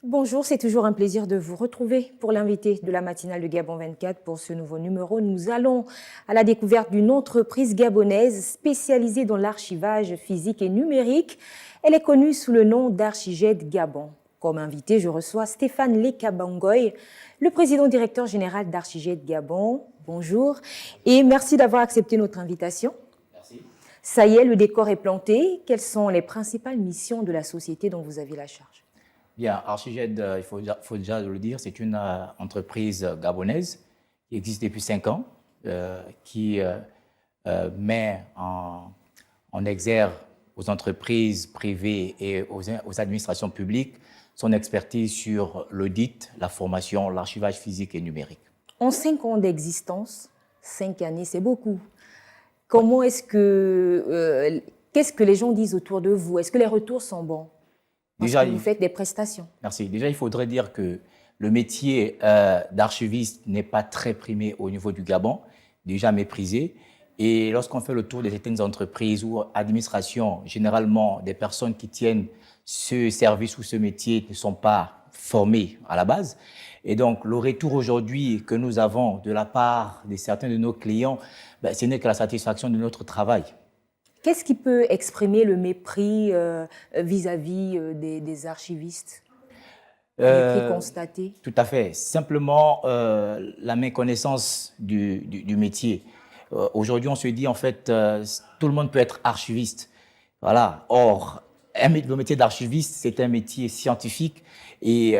Bonjour, c'est toujours un plaisir de vous retrouver pour l'invité de la matinale de Gabon 24 pour ce nouveau numéro. Nous allons à la découverte d'une entreprise gabonaise spécialisée dans l'archivage physique et numérique. Elle est connue sous le nom d'Archiged Gabon. Comme invité, je reçois Stéphane Lekabangoy, le président directeur général d'Archiged Gabon. Bonjour et merci d'avoir accepté notre invitation. Merci. Ça y est, le décor est planté. Quelles sont les principales missions de la société dont vous avez la charge? Bien, Archiged, il faut déjà le dire, c'est une entreprise gabonaise qui existe depuis 5 ans, qui met en exergue aux entreprises privées et aux administrations publiques son expertise sur l'audit, la formation, l'archivage physique et numérique. En 5 ans d'existence, 5 années, c'est beaucoup. Comment est-ce que, qu'est-ce que les gens disent autour de vous? Est-ce que les retours sont bons? Parce que vous faites des prestations. Merci. Déjà, il faudrait dire que le métier d'archiviste n'est pas très primé au niveau du Gabon, déjà méprisé. Et lorsqu'on fait le tour de certaines entreprises ou administrations, généralement, des personnes qui tiennent ce service ou ce métier ne sont pas formées à la base. Et donc, le retour aujourd'hui que nous avons de la part de certains de nos clients, ce n'est que la satisfaction de notre travail. Qu'est-ce qui peut exprimer le mépris vis-à-vis des archivistes? Le mépris constaté? Tout à fait. Simplement la méconnaissance du métier. Aujourd'hui, on se dit en fait, tout le monde peut être archiviste. Voilà. Or, le métier d'archiviste, c'est un métier scientifique et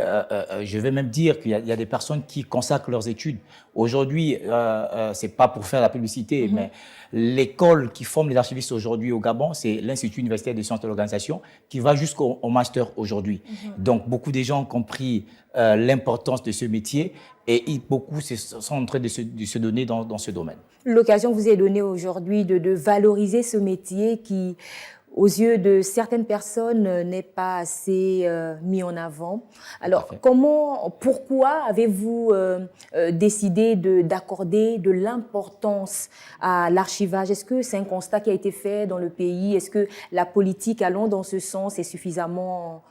je vais même dire qu'il y a des personnes qui consacrent leurs études. Aujourd'hui, c'est pas pour faire la publicité, mais l'école qui forme les archivistes aujourd'hui au Gabon, c'est l'Institut universitaire de sciences de l'organisation qui va jusqu'au master aujourd'hui. Donc, beaucoup de gens ont compris l'importance de ce métier et beaucoup sont en train de se donner dans ce domaine. L'occasion vous est donnée aujourd'hui de valoriser ce métier qui, aux yeux de certaines personnes, n'est pas assez mis en avant. Alors, pourquoi avez-vous décidé d'accorder de l'importance à l'archivage? Est-ce que c'est un constat qui a été fait dans le pays? Est-ce que la politique allant dans ce sens est suffisamment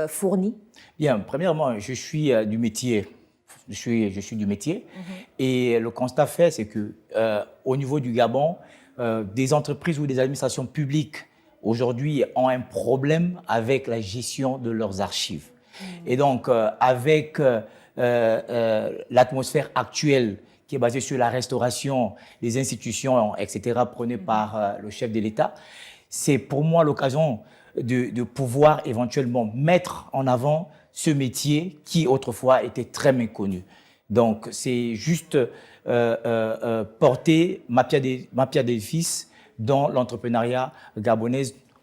fournie? Bien, premièrement, je suis du métier. Je suis du métier. Et le constat fait, c'est que au niveau du Gabon, des entreprises ou des administrations publiques aujourd'hui ont un problème avec la gestion de leurs archives. Et donc, avec l'atmosphère actuelle qui est basée sur la restauration des institutions, etc., prônée par le chef de l'État, c'est pour moi l'occasion de pouvoir éventuellement mettre en avant ce métier qui autrefois était très méconnu. Donc, c'est juste porter ma pierre d'édifice dans l'entrepreneuriat gabonais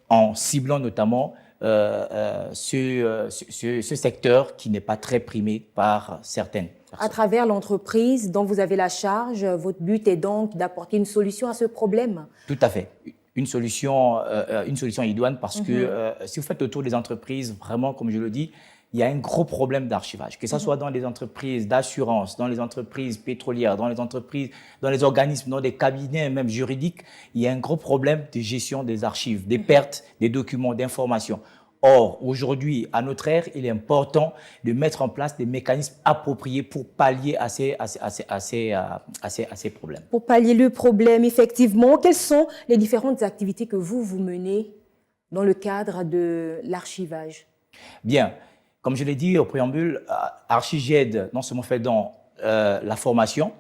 en ciblant notamment ce secteur qui n'est pas très primé par certaines personnes. À travers l'entreprise dont vous avez la charge, votre but est donc d'apporter une solution à ce problème? Tout à fait. Une solution idoine parce que si vous faites le tour des entreprises, vraiment, comme je le dis, il y a un gros problème d'archivage, que ce soit dans les entreprises d'assurance, dans les entreprises pétrolières, dans les entreprises, dans les organismes, dans des cabinets même juridiques, il y a un gros problème de gestion des archives, des pertes, des documents, d'informations. Or, aujourd'hui, à notre ère, il est important de mettre en place des mécanismes appropriés pour pallier à ces problèmes. Pour pallier le problème, effectivement, quelles sont les différentes activités que vous menez dans le cadre de l'archivage? Bien. Comme je l'ai dit au préambule, Archiged non seulement fait dans la formation,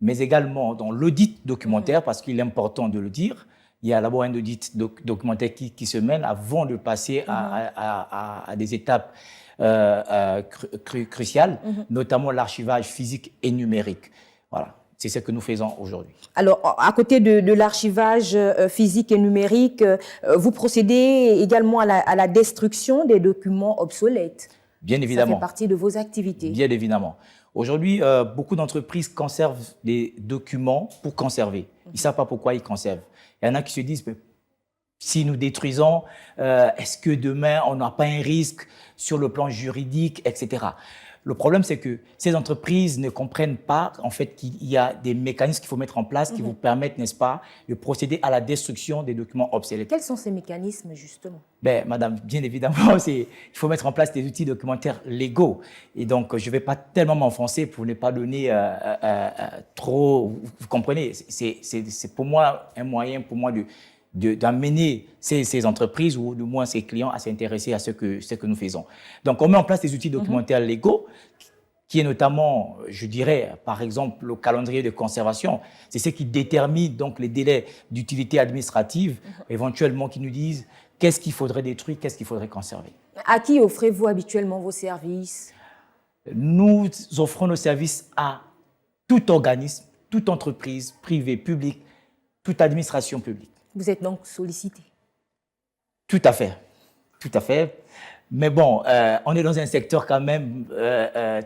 mais également dans l'audit documentaire, parce qu'il est important de le dire. Il y a d'abord un audit documentaire qui se mène avant de passer à des étapes cruciales, notamment l'archivage physique et numérique. Voilà. C'est ce que nous faisons aujourd'hui. Alors, à côté de l'archivage physique et numérique, vous procédez également à la destruction des documents obsolètes. Bien évidemment. Ça fait partie de vos activités. Bien évidemment. Aujourd'hui, beaucoup d'entreprises conservent des documents pour conserver. Ils ne savent pas pourquoi ils conservent. Il y en a qui se disent, si nous détruisons, est-ce que demain, on n'a pas un risque sur le plan juridique, etc. Le problème, c'est que ces entreprises ne comprennent pas en fait qu'il y a des mécanismes qu'il faut mettre en place qui vous permettent, n'est-ce pas, de procéder à la destruction des documents obsolètes. Quels sont ces mécanismes, justement? Ben, madame, bien évidemment, il faut mettre en place des outils documentaires légaux. Et donc, je ne vais pas tellement m'enfoncer pour ne pas donner trop... Vous comprenez, c'est pour moi un moyen pour moi d'amener ces entreprises ou du moins ces clients à s'intéresser à ce que nous faisons. Donc, on met en place des outils documentaires légaux qui est notamment, je dirais, par exemple, le calendrier de conservation. C'est ce qui détermine donc les délais d'utilité administrative, éventuellement qui nous disent qu'est-ce qu'il faudrait détruire, qu'est-ce qu'il faudrait conserver. À qui offrez-vous habituellement vos services? Nous offrons nos services à tout organisme, toute entreprise, privée, publique, toute administration publique. Vous êtes donc sollicité? Tout à fait, tout à fait. Mais bon, on est dans un secteur quand même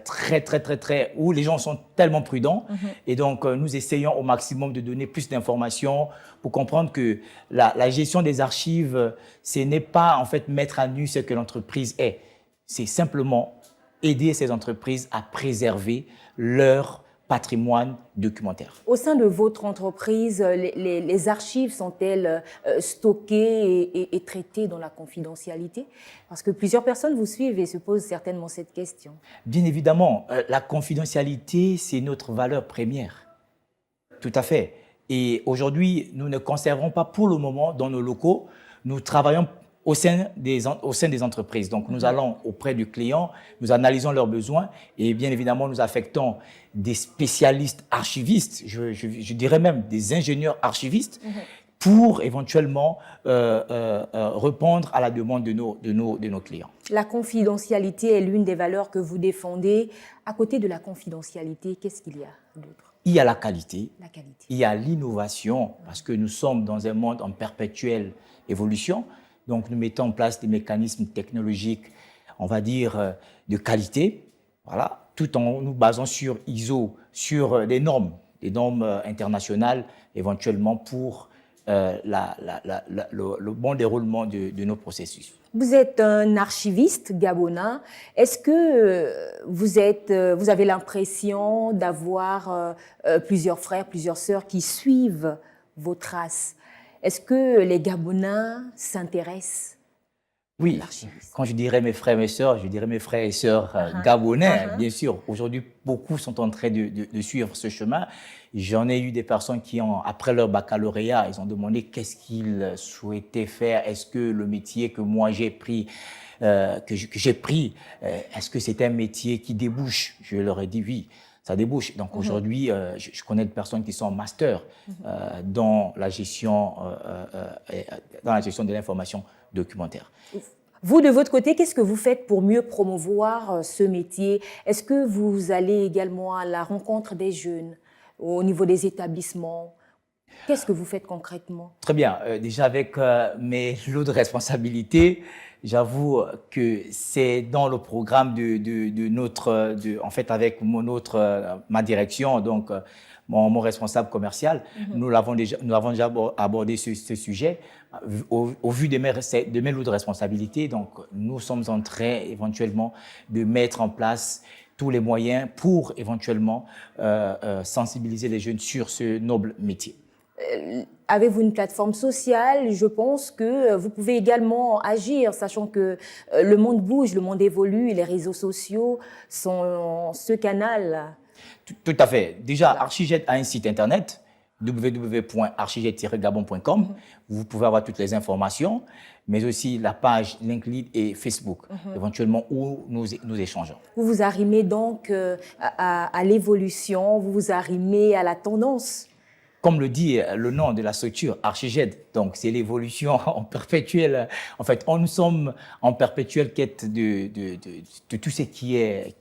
très, où les gens sont tellement prudents. Et donc, nous essayons au maximum de donner plus d'informations pour comprendre que la gestion des archives, ce n'est pas en fait mettre à nu ce que l'entreprise est. C'est simplement aider ces entreprises à préserver leur patrimoine documentaire. Au sein de votre entreprise, les archives sont-elles stockées et traitées dans la confidentialité? Parce que plusieurs personnes vous suivent et se posent certainement cette question. Bien évidemment, la confidentialité, c'est notre valeur première. Tout à fait. Et aujourd'hui, nous ne conservons pas pour le moment dans nos locaux. Nous travaillons au sein des entreprises. Donc, nous allons auprès du client, nous analysons leurs besoins et bien évidemment, nous affectons des spécialistes archivistes, je dirais même des ingénieurs archivistes, pour éventuellement répondre à la demande de nos clients. La confidentialité est l'une des valeurs que vous défendez. À côté de la confidentialité, qu'est-ce qu'il y a d'autre? Il y a la qualité, qualité. Il y a l'innovation, parce que nous sommes dans un monde en perpétuelle évolution. Donc, nous mettons en place des mécanismes technologiques, on va dire, de qualité, voilà, tout en nous basant sur ISO, sur des normes internationales, éventuellement pour le bon déroulement de nos processus. Vous êtes un archiviste gabonais. Est-ce que vous avez l'impression d'avoir plusieurs frères, plusieurs sœurs qui suivent vos traces? Est-ce que les Gabonais s'intéressent à l'archivisme? Oui, quand je dirais mes frères et mes sœurs, je dirais mes frères et sœurs gabonais, bien sûr. Aujourd'hui, beaucoup sont en train de suivre ce chemin. J'en ai eu des personnes qui, après leur baccalauréat, ils ont demandé qu'est-ce qu'ils souhaitaient faire. Est-ce que le métier que moi j'ai pris, est-ce que c'est un métier qui débouche? Je leur ai dit oui. Ça débouche. Donc aujourd'hui, je connais des personnes qui sont en master dans la gestion de l'information documentaire. Vous, de votre côté, qu'est-ce que vous faites pour mieux promouvoir ce métier? Est-ce que vous allez également à la rencontre des jeunes au niveau des établissements? Qu'est-ce que vous faites concrètement? Très bien. Déjà avec mes lots de responsabilités, j'avoue que c'est dans le programme en fait, avec ma direction, donc mon responsable commercial, nous avons déjà abordé ce sujet au vu de mes lots de responsabilités. Donc, nous sommes en train éventuellement de mettre en place tous les moyens pour éventuellement sensibiliser les jeunes sur ce noble métier. Avez-vous une plateforme sociale? Je pense que vous pouvez également agir, sachant que le monde bouge, le monde évolue, et les réseaux sociaux sont ce canal. Tout à fait. Déjà, Archijet a un site internet, www.archijet-gabon.com. Vous pouvez avoir toutes les informations, mais aussi la page LinkedIn et Facebook, éventuellement où nous échangeons. Vous vous arrimez donc à l'évolution, vous vous arrimez à la tendance. Comme le dit le nom de la structure, Archijet, donc c'est l'évolution en perpétuelle. En fait, nous sommes en perpétuelle quête de tout ce qui est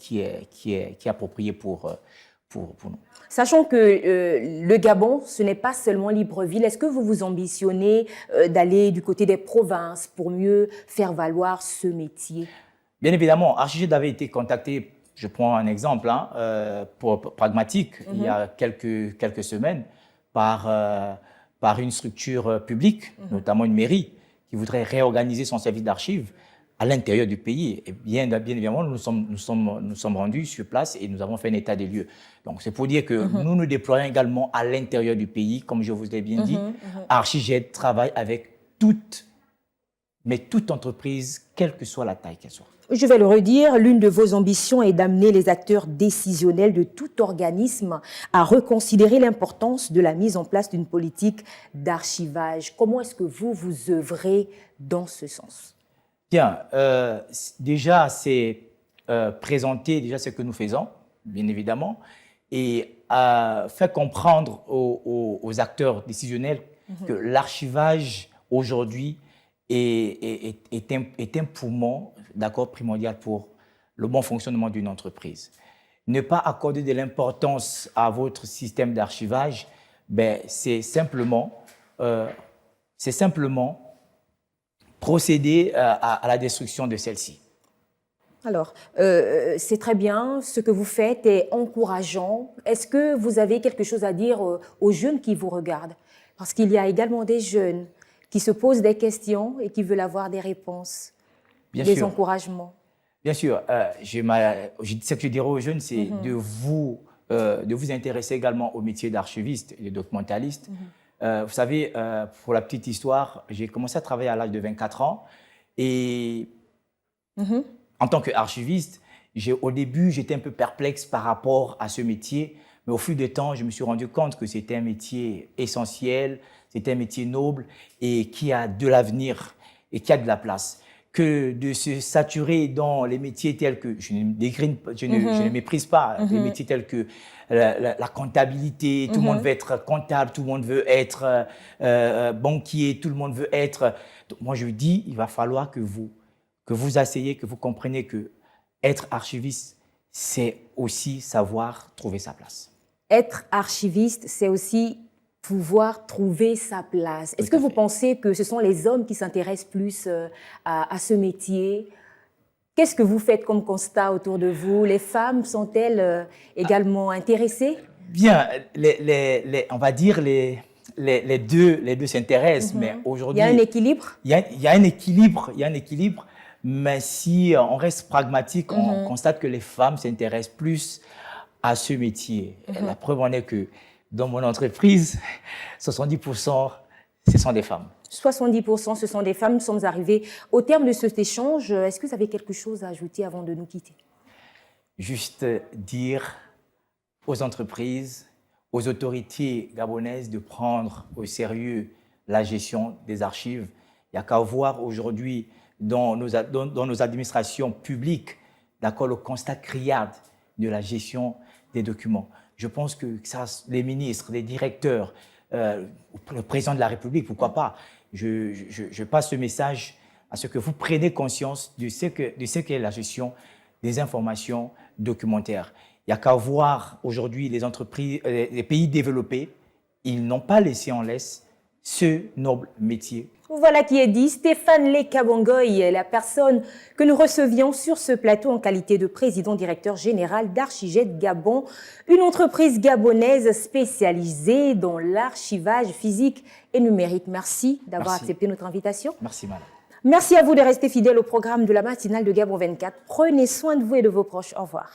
approprié pour nous. Sachant que le Gabon, ce n'est pas seulement Libreville, est-ce que vous ambitionnez d'aller du côté des provinces pour mieux faire valoir ce métier? Bien évidemment, Archijet avait été contacté, je prends un exemple pragmatique, il y a quelques semaines, par une structure publique, notamment une mairie, qui voudrait réorganiser son service d'archives à l'intérieur du pays. Et bien évidemment, nous sommes rendus sur place et nous avons fait un état des lieux. Donc, c'est pour dire que nous nous déployons également à l'intérieur du pays, comme je vous l'ai bien dit. Archiged travaille avec toute entreprise, quelle que soit la taille qu'elle soit. Je vais le redire, l'une de vos ambitions est d'amener les acteurs décisionnels de tout organisme à reconsidérer l'importance de la mise en place d'une politique d'archivage. Comment est-ce que vous œuvrez dans ce sens? Bien, déjà, c'est présenter déjà ce que nous faisons, bien évidemment, et faire comprendre aux acteurs décisionnels que l'archivage aujourd'hui est un poumon, d'accord, primordial pour le bon fonctionnement d'une entreprise. Ne pas accorder de l'importance à votre système d'archivage, ben, c'est simplement procéder à la destruction de celle-ci. Alors, c'est très bien, ce que vous faites est encourageant. Est-ce que vous avez quelque chose à dire aux jeunes qui vous regardent? Parce qu'il y a également des jeunes qui se posent des questions et qui veulent avoir des réponses, des encouragements. Bien sûr. Ce que je dirais aux jeunes, c'est de vous intéresser également au métier d'archiviste et de documentaliste. Vous savez, pour la petite histoire, j'ai commencé à travailler à l'âge de 24 ans et en tant qu'archiviste, au début, j'étais un peu perplexe par rapport à ce métier, mais au fil du temps, je me suis rendu compte que c'était un métier essentiel, c'était un métier noble et qui a de l'avenir et qui a de la place. Que de se saturer dans les métiers tels que, je ne méprise pas, les métiers tels que la comptabilité, tout le monde veut être comptable, tout le monde veut être banquier, tout le monde veut être... Donc, moi, je dis, il va falloir que vous asseyez, que vous compreniez que être archiviste, c'est aussi savoir trouver sa place. Être archiviste, c'est aussi pouvoir trouver sa place. Est-ce que vous pensez que ce sont les hommes qui s'intéressent plus à ce métier? Qu'est-ce que vous faites comme constat autour de vous? Les femmes sont-elles également intéressées? Bien, on va dire les deux s'intéressent, mais aujourd'hui... Il y a un équilibre? Il y a un équilibre, mais si on reste pragmatique, on constate que les femmes s'intéressent plus à ce métier. La preuve en est que dans mon entreprise, 70%, ce sont des femmes. 70%, ce sont des femmes. Nous sommes arrivés au terme de cet échange. Est-ce que vous avez quelque chose à ajouter avant de nous quitter? Juste dire aux entreprises, aux autorités gabonaises de prendre au sérieux la gestion des archives. Il n'y a qu'à voir aujourd'hui dans nos administrations publiques, d'accord, le constat criard de la gestion des documents. Je pense que ça, les ministres, les directeurs, le président de la République, pourquoi pas, je passe ce message à ce que vous preniez conscience de ce qu'est la gestion des informations documentaires. Il n'y a qu'à voir aujourd'hui les entreprises, les pays développés, ils n'ont pas laissé en laisse ce noble métier. Voilà qui est dit. Stéphane Lekabongoy est la personne que nous recevions sur ce plateau en qualité de président-directeur général d'Archiged Gabon, une entreprise gabonaise spécialisée dans l'archivage physique et numérique. Merci d'avoir accepté notre invitation. Merci, madame. Merci à vous de rester fidèles au programme de la matinale de Gabon 24. Prenez soin de vous et de vos proches. Au revoir.